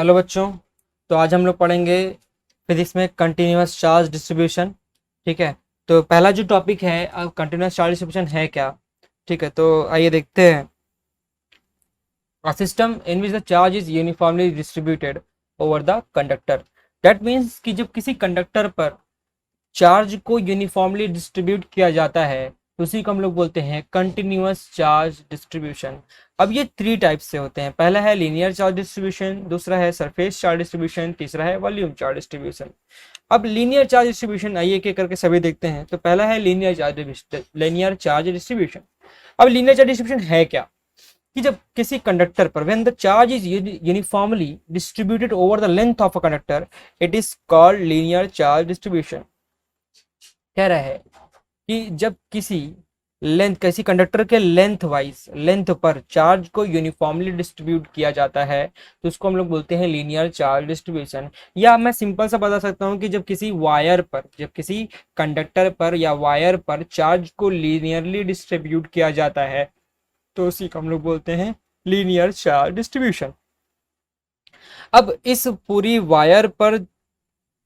Hello बच्चों। तो आज हम लोग पढ़ेंगे फिजिक्स में कंटिन्यूअस चार्ज डिस्ट्रीब्यूशन। ठीक है। तो पहला जो टॉपिक है अब कंटिन्यूअस चार्ज डिस्ट्रीब्यूशन है क्या। ठीक है, तो आइए देखते हैं। A system in which the charge is uniformly distributed over the conductor. That means कि जब किसी कंडक्टर पर चार्ज को यूनिफॉर्मली डिस्ट्रीब्यूट किया जाता है तो उसी को हम लोग बोलते हैं कंटिन्यूअस चार्ज डिस्ट्रीब्यूशन। अब ये थ्री टाइप से होते हैं। पहला है लीनियर चार्ज डिस्ट्रीब्यूशन, दूसरा है सरफेस चार्ज डिस्ट्रीब्यूशन, तीसरा है वॉल्यूम चार्ज डिस्ट्रीब्यूशन। अब लीनियर चार्ज डिस्ट्रीब्यूशन आइए एक एक करके सभी देखते हैं। तो पहला है लीनियर चार्ज डिस्ट्रीब्यूशन। अब लीनियर चार्ज डिस्ट्रीब्यूशन है क्या कि जब किसी कंडक्टर पर when the charge is uniformly distributed over the length of a conductor it is called linear charge distribution. कह रहा है कि जब किसी कंडक्टर के लेंथ पर चार्ज को यूनिफॉर्मली डिस्ट्रीब्यूट किया जाता है तो उसको हम लोग बोलते हैं लीनियर चार्ज डिस्ट्रीब्यूशन। या मैं सिंपल सा बता सकता हूँ कि जब किसी कंडक्टर पर या वायर पर चार्ज को लीनियरली डिस्ट्रीब्यूट किया जाता है तो उसी को हम लोग बोलते हैं लीनियर चार्ज डिस्ट्रीब्यूशन। अब इस पूरी वायर पर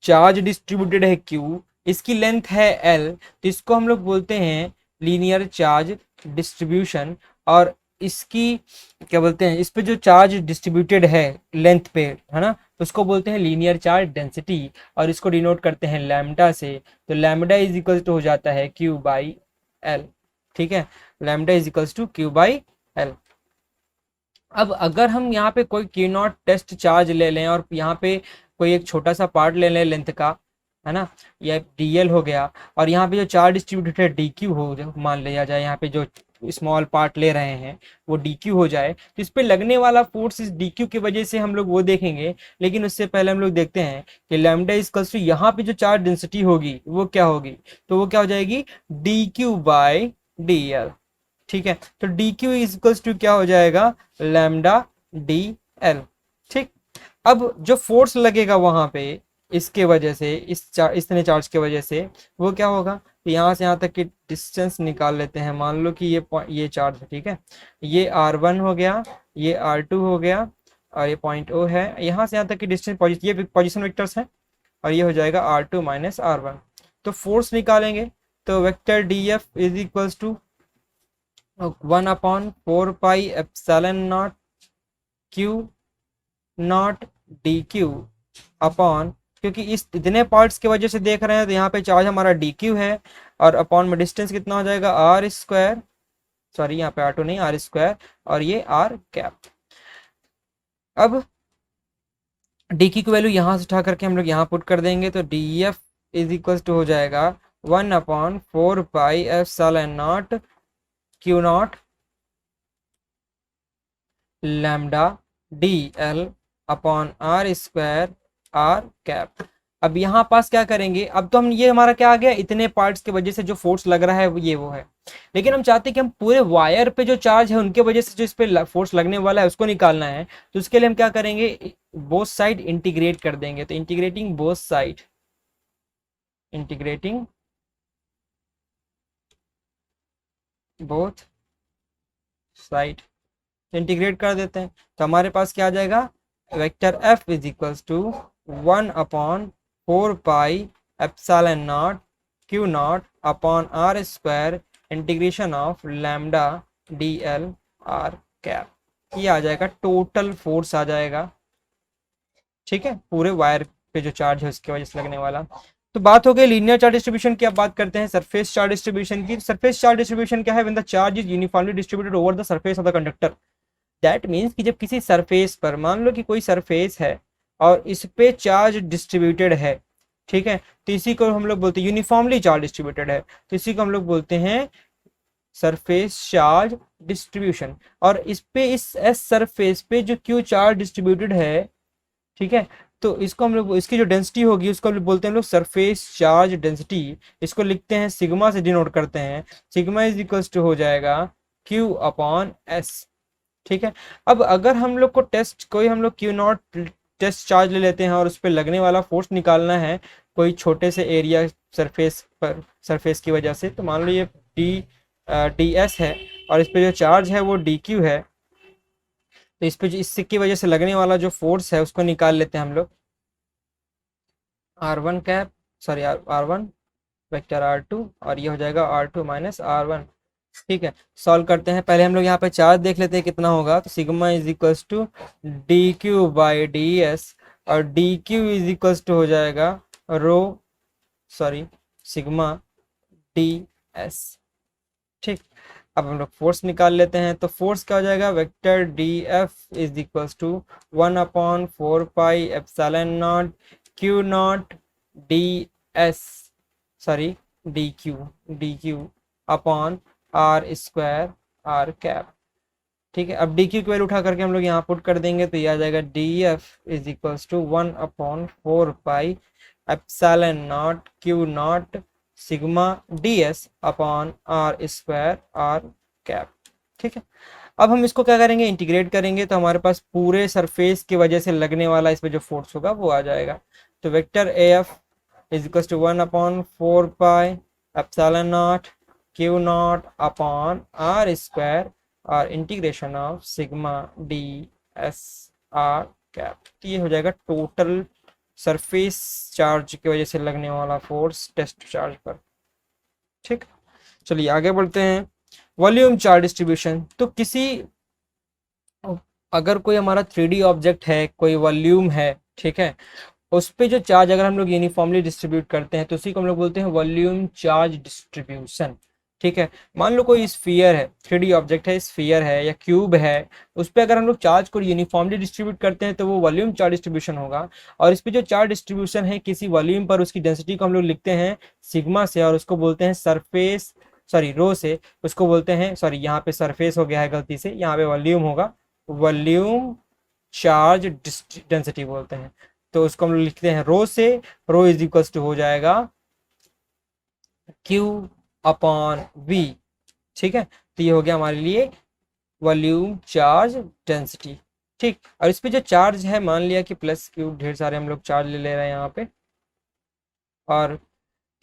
चार्ज डिस्ट्रीब्यूटेड है क्यू, इसकी लेंथ है एल, तो इसको हम लोग बोलते हैं लीनियर चार्ज डिस्ट्रीब्यूशन। और इसकी क्या बोलते हैं, इस पे जो चार्ज डिस्ट्रीब्यूटेड है लेंथ पे, है ना, उसको बोलते हैं लीनियर चार्ज डेंसिटी और इसको डिनोट करते हैं लैम्डा से। तो लैम्डा इज इक्वल टू हो जाता है क्यू बाई एल। ठीक है, lambda is equals to Q by L. अब अगर हम यहाँ पे कोई क्यू नॉट टेस्ट चार्ज ले लें और यहाँ पे कोई एक छोटा सा पार्ट ले लें लेंथ का, है ना, या डीएल हो गया, और यहाँ पे जो चार्ज डिस्ट्रीब्यूटेड है डी क्यू हो मान लिया जाए, यहाँ पे जो स्मॉल पार्ट ले रहे हैं वो डी क्यू हो जाए, तो इस पे लगने वाला फोर्स इस डी क्यू की वजह से हम लोग वो देखेंगे। लेकिन उससे पहले हम लोग देखते हैं कि लैम्डा इक्वल्स टू यहाँ पे जो चार्ज डेंसिटी होगी वो क्या होगी। तो वो क्या हो जाएगी, D Q by D L. ठीक है, तो डी क्यू इक्वल्स टू क्या हो जाएगा, लैम्डा डी एल। ठीक। अब जो फोर्स लगेगा वहां पे इसके वजह से, इतने चार्ज के वजह से, वो क्या होगा, तो यहाँ से यहाँ तक की डिस्टेंस निकाल लेते हैं। मान लो कि ये चार्ज है, ठीक है, ये R1 हो गया, ये R2 हो गया और ये पॉइंट O है। यहाँ से यहाँ तक की डिस्टेंस, ये पोजिशन वेक्टर्स है और ये हो जाएगा R2 माइनस R1। तो फोर्स निकालेंगे तो vector D F is equals to 1/4 pi epsilon naught Q naught D Q upon, क्योंकि इस इतने पार्ट्स की वजह से देख रहे हैं तो यहाँ पे चार्ज हमारा डी क्यू है और अपॉन में डिस्टेंस कितना हो जाएगा आर स्क्वायर, सॉरी यहाँ पे R2 नहीं आर स्क्वायर, और ये आर कैप। अब डी की वैल्यू यहाँ से उठा करके हम लोग यहाँ पुट कर देंगे तो D F is equal to हो जाएगा 1/4 pi epsilon naught Q naught lambda D L upon R square R cap. अब यहाँ पास क्या करेंगे, अब तो हम ये हमारा क्या आ गया, इतने पार्ट्स की वजह से जो फोर्स लग रहा है वो है। लेकिन हम चाहते हैं कि हम पूरे वायर पे जो चार्ज है उनके वजह से जो इस पे फोर्स लगने वाला है उसको निकालना है। तो उसके लिए हम क्या करेंगे, बोथ साइड इंटीग्रेट कर देंगे। तो integrating both side, integrating both side, integrate कर देते हैं तो हमारे पास क्या आ जाएगा, vector F is equals to 1/4 pi epsilon naught Q naught upon R square integration of lambda D L R cap. ये आ जाएगा टोटल फोर्स आ जाएगा। ठीक है, पूरे वायर पे जो चार्ज है उसकी वजह से लगने वाला। तो बात हो गई लीनियर चार्ज डिस्ट्रीब्यूशन की। अब बात करते हैं सरफेस चार्ज डिस्ट्रीब्यूशन की। सरफेस चार्ज डिस्ट्रीब्यूशन क्या है, when the charge is uniformly distributed over the surface of the conductor. That means कि जब किसी सरफेस पर, मान लो कि कोई सरफेस है और इस पे चार्ज डिस्ट्रीब्यूटेड है, ठीक है, तो इसी को हम लोग बोलते हैं यूनिफॉर्मली चार्ज डिस्ट्रीब्यूटेड है, तो इसी को हम लोग बोलते हैं सरफेस चार्ज डिस्ट्रीब्यूशन। और इस एस सरफेस पे जो क्यू चार्ज डिस्ट्रीब्यूटेड है, ठीक है, तो इसको हम लोग, इसकी जो डेंसिटी होगी उसको हम लोग बोलते हैं हम लोग सरफेस चार्ज डेंसिटी। इसको लिखते हैं सिग्मा से डिनोट करते हैं। सिग्मा इज इक्वल्स टू हो जाएगा क्यू अपॉन एस। ठीक है। अब अगर हम लोग को कोई हम लोग क्यू नॉट टेस्ट चार्ज ले लेते हैं और उस पर लगने वाला फोर्स निकालना है कोई छोटे से एरिया सरफेस की वजह से, तो मान लो ये डी एस है और इस पे जो चार्ज है वो डी क्यू है। तो इस पे इससे की वजह से लगने वाला जो फोर्स है उसको निकाल लेते हैं हम लोग। R1 cap, sorry R1 vector R2, और ये हो जाएगा R2 माइनस R1। ठीक है, सॉल्व करते हैं। पहले हम लोग यहाँ पे चार्ज देख लेते हैं कितना होगा। तो sigma is equals to D Q by D S, और D Q is equals to हो जाएगा rho, sorry sigma D S. ठीक, अब हम लोग फोर्स निकाल लेते हैं। तो फोर्स क्या हो जाएगा, vector D F is equals to 1/4 pi epsilon naught Q naught D S, sorry D Q upon R square R cap. ठीक है, अब डी क्यू की वैल्यू उठा करके हम लोग यहाँ पुट कर देंगे, तो ये आ जाएगा D F is equals to 1/4 pi epsilon naught Q naught sigma D S upon R square R cap. ठीक है, अब हम इसको क्या करेंगे, इंटीग्रेट करेंगे, तो हमारे पास पूरे सरफेस की वजह से लगने वाला इस पे जो फोर्स होगा वो आ जाएगा। तो vector A F is equals to 1/4 pi epsilon naught Q naught upon R square और integration of sigma D S R cap. तो ये हो जाएगा टोटल सरफेस चार्ज की वजह से लगने वाला फोर्स टेस्ट चार्ज पर। ठीक, चलिए आगे बढ़ते हैं। वॉल्यूम चार्ज डिस्ट्रीब्यूशन, तो किसी, अगर कोई हमारा 3D ऑब्जेक्ट है, कोई वॉल्यूम है, ठीक है, उस पे जो चार्ज अगर हम लोग यूनिफॉर्मली डिस्ट्रीब्यूट करते हैं तो उसी को हम लोग बोलते हैं वॉल्यूम चार्ज डिस्ट्रीब्यूशन। ठीक है, मान लो कोई स्फीयर है, 3D ऑब्जेक्ट है, स्फीयर है या क्यूब है, उस पर अगर हम लोग चार्ज को यूनिफॉर्मली डिस्ट्रीब्यूट करते हैं तो वो वॉल्यूम चार्ज डिस्ट्रीब्यूशन होगा। और इस पे जो चार्ज डिस्ट्रीब्यूशन है किसी वॉल्यूम पर, उसकी डेंसिटी को हम लोग लिखते हैं सिग्मा से, और उसको बोलते हैं सरफेस, सॉरी रो से, उसको बोलते हैं, सॉरी यहाँ पे सरफेस हो गया है गलती से, यहाँ पे वॉल्यूम होगा, वॉल्यूम चार्ज डेंसिटी बोलते हैं। तो उसको हम लोग लिखते हैं रो से, रो इज इक्वल्स टू हो जाएगा Q अपॉन V। ठीक है, तो ये हो गया हमारे लिए वॉल्यूम चार्ज डेंसिटी। ठीक, और इस पे जो चार्ज है, मान लिया कि प्लस क्यू, ढेर सारे हम लोग चार्ज ले रहे हैं यहाँ पे, और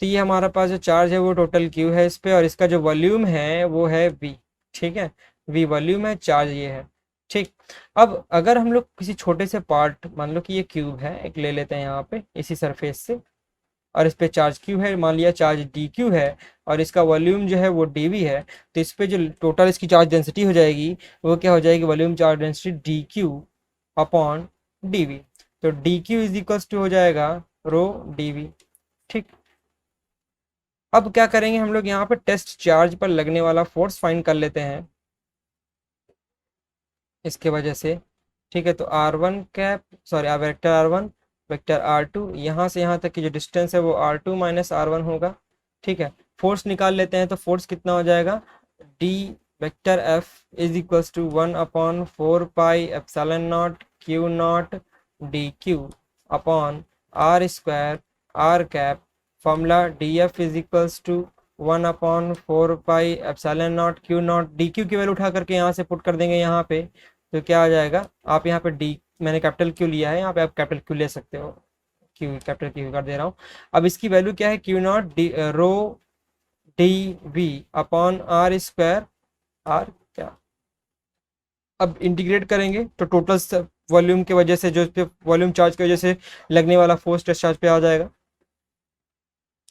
तो ये हमारा पास जो चार्ज है वो टोटल क्यू है इस पे, और इसका जो वॉल्यूम है वो है V। ठीक है, V वॉल्यूम है, चार्ज ये है। ठीक, अब अगर हम लोग किसी छोटे से पार्ट, मान लो कि ये क्यूब है, एक ले लेते हैं यहाँ पे इसी सरफेस से, और इस पे चार्ज क्यू है, मान लिया चार्ज डी क्यू है, और इसका वॉल्यूम जो है वो डी वी है, तो इस पे जो टोटल इसकी चार्ज डेंसिटी हो जाएगी वो क्या हो जाएगी, volume charge density D Q upon D V. तो D Q is equals to हो जाएगा रो डी वी। ठीक, अब क्या करेंगे हम लोग, यहाँ पर टेस्ट चार्ज पर लगने वाला फोर्स फाइंड कर लेते हैं इसके वजह से। ठीक है, तो R1 cap, sorry vector R1 vector R2, यहाँ से यहाँ तक की जो डिस्टेंस है वो R2 माइनस R1 होगा। ठीक है, फोर्स निकाल लेते हैं, तो फोर्स कितना हो जाएगा, D vector F is equals to 1/4 pi epsilon naught Q naught D Q upon R square R cap. Formula D F is equals to 1/4 pi epsilon naught Q naught, D Q की value उठा करके यहाँ से put कर देंगे यहाँ पे, तो क्या आ जाएगा, आप यहाँ पे डी, मैंने कैपिटल क्यू लिया है, यहाँ पे आप कैपिटल क्यू ले सकते हो, क्यू कैपिटल क्यू कर दे रहा हूँ। अब इसकी वैल्यू क्या है, Q naught D rho D V upon R square R क्या। अब इंटीग्रेट करेंगे तो टोटल वॉल्यूम की वजह से, जो इस पे वॉल्यूम चार्ज की वजह से लगने वाला फोर्स टेस्ट चार्ज पे आ जाएगा।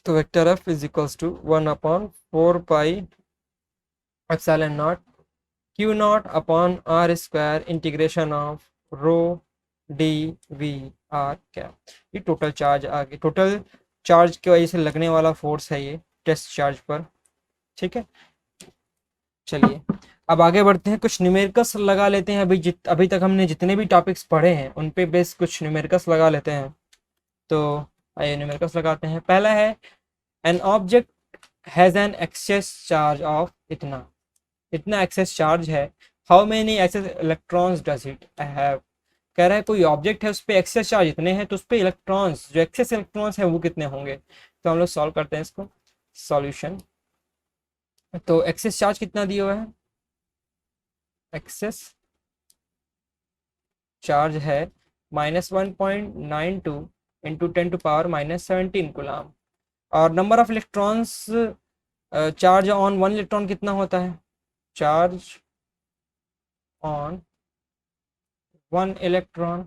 तो vector F is equals to 1/4 pi epsilon naught Q naught upon R square integration of rho D V R क्या। ये टोटल चार्ज आ गया, टोटल चार्ज की वजह से लगने वाला फोर्स है ये टेस्ट चार्ज पर। ठीक है, चलिए अब आगे बढ़ते हैं, कुछ न्यूमेरिकल्स लगा लेते हैं। अभी तक हमने जितने भी टॉपिक्स पढ़े हैं उन पे बेस कुछ न्यूमेरिकल्स लगा लेते हैं। तो आइए न्यूमेरिकल्स लगाते हैं। पहला है, an object has an excess charge of इतना, इतना एक्सेस चार्ज है, how many excess electrons does it have. कह रहा है कोई ऑब्जेक्ट है उस पर एक्सेस चार्ज इतने हैं, तो उस पर इलेक्ट्रॉन्स, जो एक्सेस इलेक्ट्रॉन्स है वो कितने होंगे। तो हम लोग सॉल्व करते हैं इसको, सॉल्यूशन। तो एक्सेस चार्ज कितना दिया हुआ है, एक्सेस चार्ज है -1.92 इंटू 10⁻⁻17 कूलम। और number of electrons, charge on one electron कितना होता है, चार्ज ऑन 1 इलेक्ट्रॉन,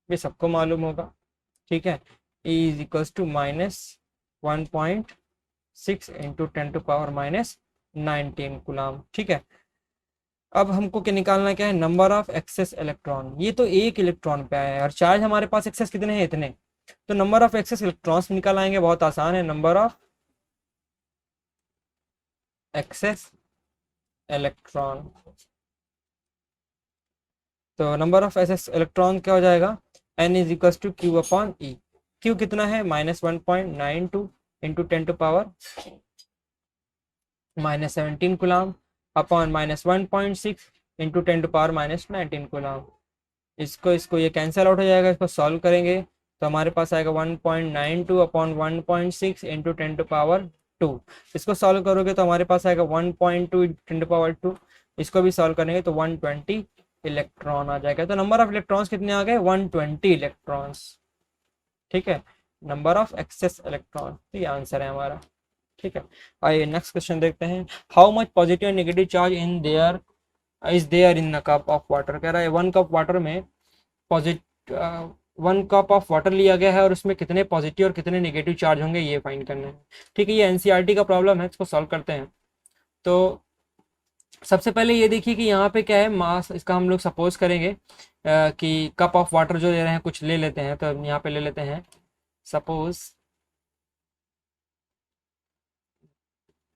ये सबको मालूम होगा, ठीक है। E is equals to -1.6 into 10⁻⁻19 coulomb, ठीक है। अब हमको क्या निकालना, क्या है, नंबर ऑफ एक्सेस इलेक्ट्रॉन। ये तो एक इलेक्ट्रॉन पे आया है और चार्ज हमारे पास एक्सेस कितने हैं, इतने। तो नंबर ऑफ एक्सेस इलेक्ट्रॉन्स निकाल आएंगे, बहुत आसान है। नंबर ऑफ एक्सेस इलेक्ट्रॉन, तो नंबर ऑफ एक्सेस इलेक्ट्रॉन क्या हो जाएगा, n is equal to Q upon E. क्यू कितना है, -1.92 into 10⁻⁻17 coulomb upon -1.6 into 10⁻⁻19 coulomb. इसको इसको ये कैंसिल आउट हो जाएगा, इसको सॉल्व करेंगे तो हमारे पास आएगा 1.92 अपॉन 1.6 इंटू 10⁻2। इसको सॉल्व करोगे तो हमारे पास आएगा 1.2 10⁻2। इसको भी सॉल्व करेंगे तो 120 इलेक्ट्रॉन आ जाएगा। तो नंबर ऑफ इलेक्ट्रॉन्स कितने आ गए, 120 इलेक्ट्रॉन्स, ठीक है। नंबर ऑफ एक्सेस इलेक्ट्रॉन, तो ये आंसर है हमारा, ठीक है। आइए नेक्स्ट क्वेश्चन देखते हैं। How much positive and negative charge in there is there in a cup of water. कह रहा है 1 कप वाटर में पॉजिटिव 1 कप ऑफ वाटर लिया गया है और उसमें कितने पॉजिटिव और कितने नेगेटिव चार्ज होंगे, ये फाइंड करना है, ठीक है। ये एनसीईआरटी का प्रॉब्लम है, इसको सॉल्व करते हैं। तो सबसे पहले ये देखिए कि यहाँ पे क्या है, मास, इसका हम लोग सपोज करेंगे कि कप ऑफ वाटर जो ले रहे हैं, कुछ ले लेते हैं, तो यहाँ पे ले लेते हैं suppose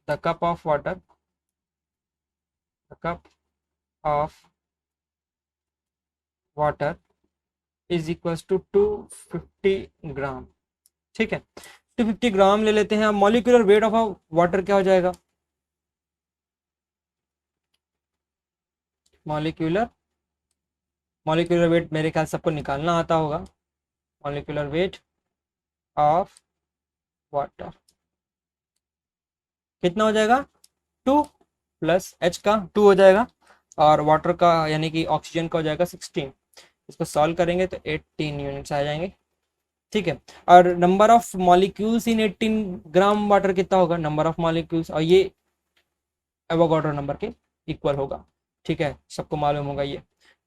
the cup of water, the cup of water is equals to 250 gram, ठीक है। 250 ग्राम ले लेते हैं। अब मॉलिक्यूलर वेट ऑफ वाटर क्या हो जाएगा, मॉलिक्यूलर मॉलिक्यूलर वेट मेरे ख्याल सबको निकालना आता होगा। मॉलिक्यूलर वेट ऑफ वाटर कितना हो जाएगा, 2 प्लस एच का 2 हो जाएगा और वाटर का यानी कि ऑक्सीजन का हो जाएगा 16। इसको सॉल्व करेंगे तो 18 यूनिट्स आ जाएंगे, ठीक है। और number of molecules in 18 gram water कितना होगा, नंबर ऑफ मॉलिक्यूल्स, और ये एवोगाड्रो नंबर के इक्वल होगा, ठीक है, सबको मालूम होगा ये।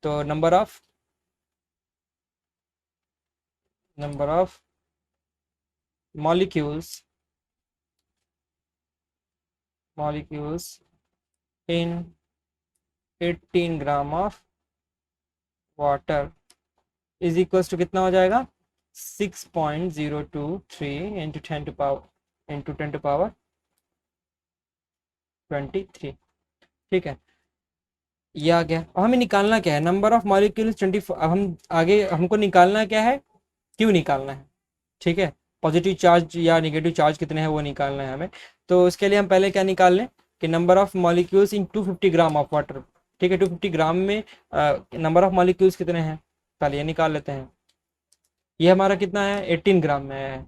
तो number of molecules in 18 gram of water is equals to कितना हो जाएगा, 6.023 इंटू 10⁻23, ठीक है। ये आ गया। अब हमें निकालना क्या है, नंबर ऑफ मॉलिक्यूल्स 24। अब हम आगे हमको निकालना क्या है, क्यों निकालना है, ठीक है। पॉजिटिव चार्ज या नेगेटिव चार्ज कितने हैं वो निकालना है हमें। तो उसके लिए हम पहले क्या निकाल लें कि number of molecules in 250 gram of water, ठीक है। 250 ग्राम में नंबर ऑफ मॉलिक्यूल्स कितने हैं, पहले ये निकाल लेते हैं। ये हमारा कितना है, 18 ग्राम में है।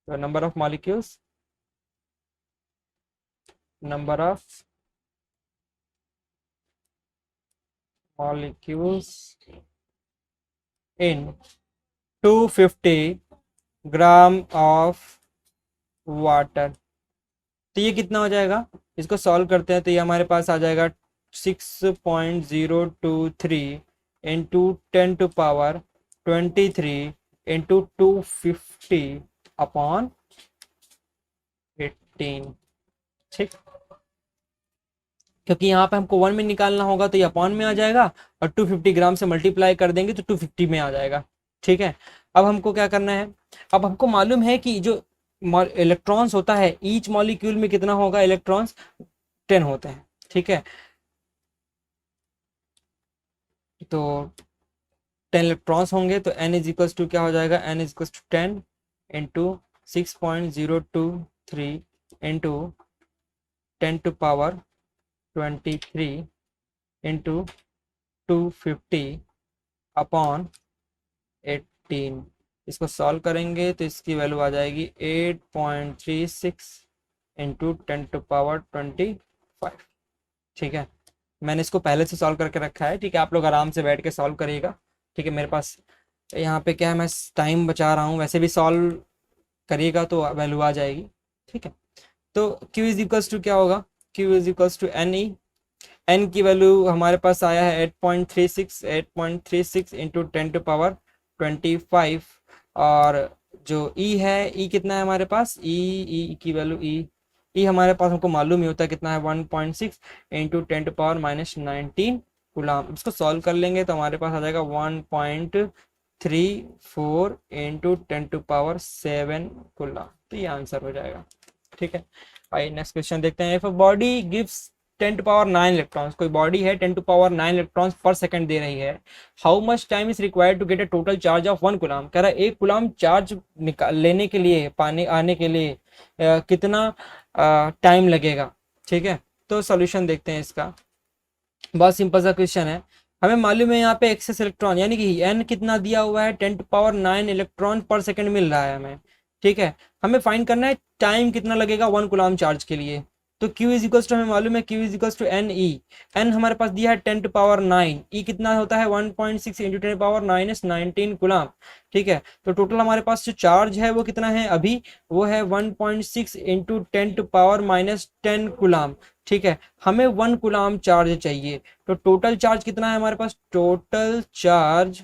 तो number of molecules in 250 gram of water, तो ये कितना हो जाएगा, इसको सॉल्व करते हैं तो ये हमारे पास आ जाएगा 6.023 इंटू 10⁻23 इंटू 250 अपॉन 18, ठीक। क्योंकि यहाँ पे हमको 1 में निकालना होगा तो ये अपॉन में आ जाएगा और 250 ग्राम से मल्टीप्लाई कर देंगे तो 250 में आ जाएगा, ठीक है। अब हमको क्या करना है, अब हमको मालूम है कि जो इलेक्ट्रॉन्स होता है ईच मॉलिक्यूल में कितना होगा, इलेक्ट्रॉन्स 10 होते हैं, ठीक है। तो 10 इलेक्ट्रॉन्स होंगे तो n इज इक्वल्स टू क्या हो जाएगा, n is equals to 10 into 6.023 into 10⁻23 into 250 upon 18। इसको सॉल्व करेंगे तो इसकी वैल्यू आ जाएगी 8.36 इंटू 10⁻25, ठीक है। मैंने इसको पहले से सॉल्व करके रखा है, ठीक है। आप लोग आराम से बैठ के सॉल्व करिएगा, ठीक है। मेरे पास यहाँ पे क्या है, मैं टाइम बचा रहा हूँ, वैसे भी सॉल्व करिएगा तो वैल्यू आ जाएगी, ठीक है। तो Q इज इक्वल्स टू क्या होगा, Q is equals to N E N की वैल्यू हमारे पास आया है 8.36, 8.36 इंटू 10⁻25। और जो ई है, ई कितना है हमारे पास, ई की वैल्यू ई हमारे पास हमको मालूम ही होता है कितना है, 1.6 इंटू 10⁻19 गुलाम। इसको सॉल्व कर लेंगे तो हमारे पास आ जाएगा 1.34 इंटू 10⁻7 गुलाम। तो ये आंसर हो जाएगा। ठीक है, आइए नेक्स्ट क्वेश्चन देखते हैं। If a body gives 10⁻9 electrons, कोई बॉडी है 10⁻9 इलेक्ट्रॉन्स पर सेकंड दे रही है, how much time is required to get a total charge of 1 coulomb. कह रहा है 1 कूलम चार्ज लेने के लिए, पाने आने के लिए कितना टाइम लगेगा। ठीक है, तो सॉल्यूशन देखते हैं इसका। बहुत सिंपल सा क्वेश्चन है। हमें मालूम है यहाँ पे एक्सेस इलेक्ट्रॉन यानी कि एन कितना दिया हुआ है, 10⁻9 इलेक्ट्रॉन पर सेकंड मिल रहा है हमें। ठीक है, हमें फाइंड करना है टाइम कितना लगेगा 1 कूलम चार्ज के लिए। तो Q इज इक्वल्स टू, हमें मालूम है Q is equals to N E. N हमारे पास दिया है 10⁻9, ई कितना होता है 1.6 इंटू 10⁻9 कूलम। ठीक है, तो टोटल हमारे पास जो चार्ज है वो कितना है अभी, वो है 1.6 इंटू 10⁻10 कूलम। ठीक है, हमें 1 कूलम चार्ज चाहिए, तो टोटल चार्ज कितना है हमारे पास, total charge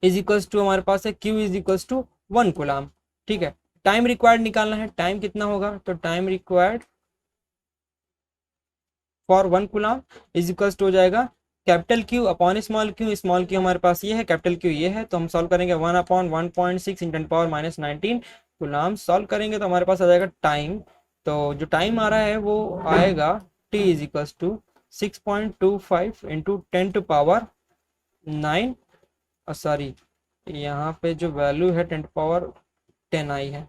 is equals to हमारे पास है Q is equals to 1 coulomb. ठीक है, टाइम रिक्वायर्ड निकालना है, टाइम कितना होगा, तो time required for 1 coulomb is equals to हो जाएगा capital Q upon small q. Small q हमारे पास ये है, कैपिटल Q ये है, तो हम सॉल्व करेंगे 1 अपॉन 1.6 इन 10⁻19 कूलम। सॉल्व करेंगे तो हमारे पास आ जाएगा टाइम। तो जो टाइम आ रहा है वो आएगा T is equals to 6.25 into 10⁻9, sorry यहाँ पे जो वैल्यू है 10⁻10 आई है,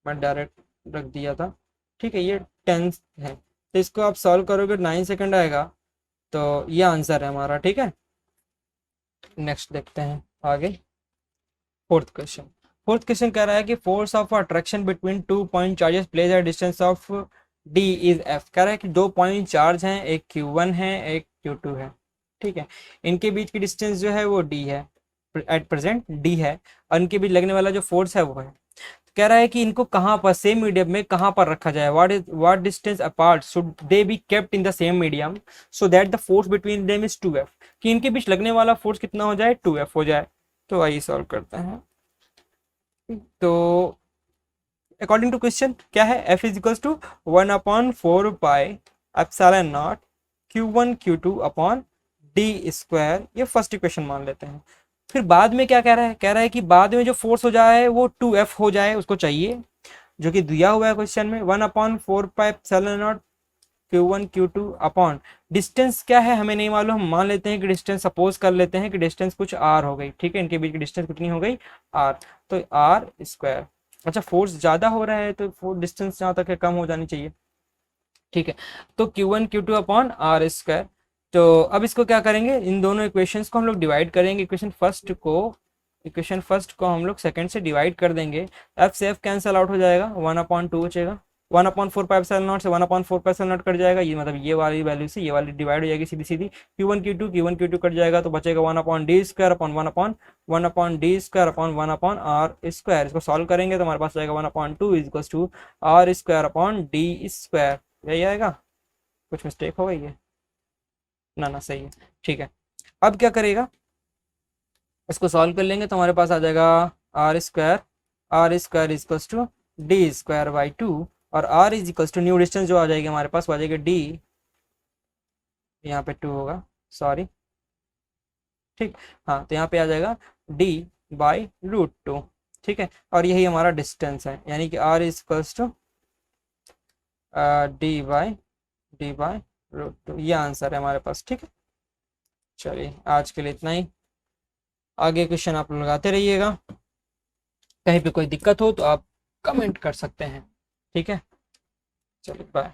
मैं डायरेक्ट रख दिया था। ठीक है, ये 10 है, तो इसको आप सॉल्व करोगे 9 सेकंड आएगा, तो ये आंसर है हमारा। ठीक है, नेक्स्ट देखते हैं आगे। Fourth question. फोर्थ क्वेश्चन कह रहा है कि force of attraction between 2 point charges place at distance of D is F. कह रहा है कि 2 पॉइंट चार्ज हैं, एक Q1 है एक Q2 है। ठीक है, इनके बीच की डिस्टेंस जो है वो D है, एट प्रेजेंट D है, और इनके बीच लगने वाला जो फोर्स है वो है। कह रहा है कि इनको कहाँ पर, सेम मीडियम में कहाँ पर रखा जाए, what distance apart should they be kept in the same medium so that the force between them is 2F। कि इनके बीच लगने वाला फोर्स कितना हो जाए, 2F हो जाए। तो आइए सॉल्व करते हैं। तो अकॉर्डिंग टू क्वेश्चन क्या है, F is equals to 1/4 pi epsilon naught Q1 Q2 upon D square. ये फर्स्ट इक्वेशन मान लेते हैं। फिर बाद में क्या कह रहा है, कह रहा है कि बाद में जो फोर्स हो जाए वो 2F हो जाए, उसको चाहिए, जो कि दिया हुआ है क्वेश्चन में 1/4 pi epsilon naught Q1 Q2 upon distance क्या है हमें नहीं मालूम, हम मान लेते हैं कि डिस्टेंस, सपोज कर लेते हैं कि डिस्टेंस कुछ R हो गई। ठीक है, इनके बीच की डिस्टेंस कितनी हो गई, R, तो R स्क्वायर। अच्छा, फोर्स ज्यादा हो रहा है तो फोर्स डिस्टेंस जहां तक है कम हो जानी चाहिए। ठीक है, तो Q1 Q2 upon R square. तो अब इसको क्या करेंगे, इन दोनों इक्वेशंस को हम लोग डिवाइड करेंगे। इक्वेशन फर्स्ट को हम लोग सेकंड से डिवाइड कर देंगे। F से F कैंसिल आउट हो जाएगा, 1/2 बचेगा। 1/4 पाई से 1/4 पाई कट जाएगा, ये मतलब ये वाली वैल्यू से ये वाली डिवाइड हो जाएगी सीधी सीधी। Q1 Q2 कट जाएगा, तो बचेगा 1/D square upon 1/D square upon 1/R square. इसको सॉल्व करेंगे तो हमारे पास जाएगा 1/2 is equal to R square upon D square. यही आएगा, कुछ मिस्टेक हो गई है ना, ना सही है। ठीक है, अब क्या करेगा, इसको सॉल्व कर लेंगे तो हमारे पास आ जाएगा R square is equal to D square by 2, और R is equal to new distance जो आ जाएगी हमारे पास, आ जाएगी D, यहाँ पे 2 होगा, सॉरी। ठीक, हाँ, तो यहाँ पे आ जाएगा D बाई √2। ठीक है, और यही हमारा डिस्टेंस है, यानी कि R is equal to D by √2, ये आंसर है हमारे पास। ठीक है, चलिए आज के लिए इतना ही। आगे क्वेश्चन आप लगाते रहिएगा, कहीं पे कोई दिक्कत हो तो आप कमेंट कर सकते हैं। ठीक है, चलिए बाय।